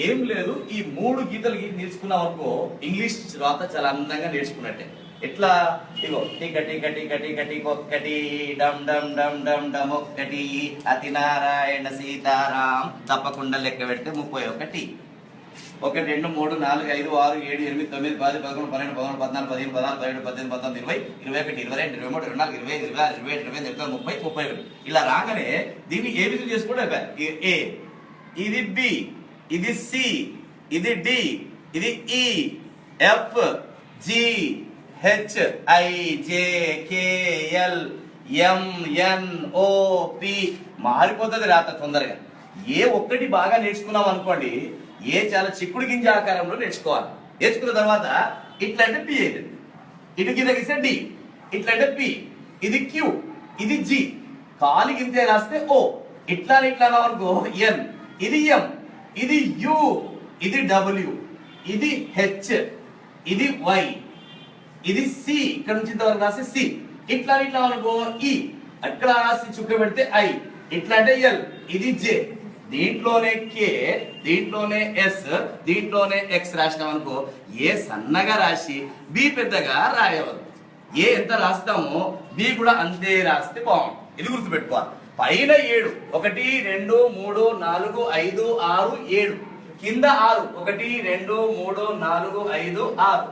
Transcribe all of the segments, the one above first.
ఏం లేదు, ఈ 3 గీతలు నేర్చుకున్నాం అనుకో ఇంగ్లీష్ రాత చాలా అందంగా నేర్చుకున్నట్టే. ఎట్లా? ఇగో టిక టిక టిక టిక టిక ఒక్కటి, డమ్ డమ్ డమ్ డమ్ డమ్ ఒక్కటి, అతి నారాయణ సీతారాం తప్పకుండా లెక్క పెడితే 31. 1 2 3 4 5 6 7 8 9 10 11 12 13 14 15 16 17 18 19 20 21 22 23 24 25 26 27 28 30 31. ఇలా రాగానే దీన్ని ఏ విధంగా చేసుకోవడం? ఏ, ఇది బి, ఇది సి, ఇది డి, ఇది E, F, G, H, I, J, K, L, M, N, O, P. మారిపోతుంది రాత తొందరగా. ఏ ఒక్కటి బాగా నేర్చుకున్నాం అనుకోండి, ఏ చాలా చిక్కుడు గింజ ఆకారంలో నేర్చుకోవాలి. నేర్చుకున్న తర్వాత ఇట్లా అంటే పి అవుతుంది, ఇటు కింద గీస్తే డి, ఇట్లా అంటే పి, ఇది క్యూ, ఇది జి, కాలి గింతే రాస్తే ఓ, ఇట్లా ఇట్లా అనుకో ఎన్, ఇది ఎం, ఇది యు, ఇది డబ్ల్యూ, ఇది హెచ్, ఇది వై, ఇది సి, ఇక్కడ నుంచి ఇంతవరకు రాస్తే సి, ఇట్లా ఇట్లా అనుకో ఈ, అక్కడ రాసి చుక్క పెడితే ఐ, ఇట్లా అంటే ఎల్, ఇది జే, దీంట్లోనే కే, దీంట్లోనే ఎస్, దీంట్లోనే ఎక్స్ రాసినాం అనుకో ఏ సన్నగా రాసి బి పెద్దగా రాయవద్దు. ఏ ఎంత రాస్తామో బి కూడా అంతే రాస్తే బాగుంటుంది. ఇది గుర్తుపెట్టుకోవాలి. పైన 7 1 2 3 4 5 6 7, కింద 6 1 2 3 4 5 6,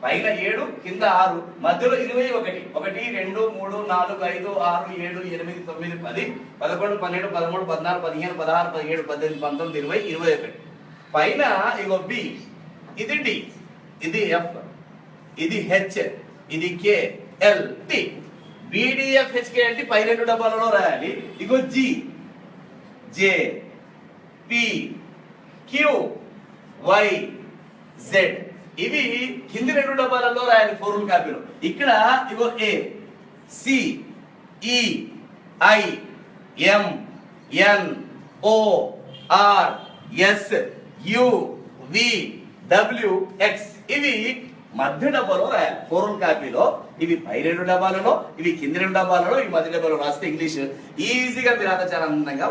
పైన 7 కింద 6, మధ్యలో 21 1 2 3 4 5 6 7 8 9 10 11 12 13 14 15 16 17 18 19 20 21. పైన ఇగో బి, ఇది డి, ఇది ఎఫ్, ఇది హెచ్, ఇది K, L, T. BDF HK అంటే పై 2 డబ్బాలలో రాయాలి. ఇగో G, J, P, Q, Y, Z, ఇవి కింది 2 డబ్బాలలో రాయాలి ఫోర్ములా కాపీలో. ఇక్కడ ఇగో A, C, E, I, M, N, O, R, S, U, V, W, X, ఇవి మధ్య డబ్బాలో రాయాలి ఫోర్ములా కాపీలో. ఇవి పై 2 డబ్బాలలో, ఇవి కింది 2 డబ్బాలలో, ఇవి మధ్య డబ్బాలో రాస్తే ఇంగ్లీష్ ఈజీగా మీరు చాలా అందంగా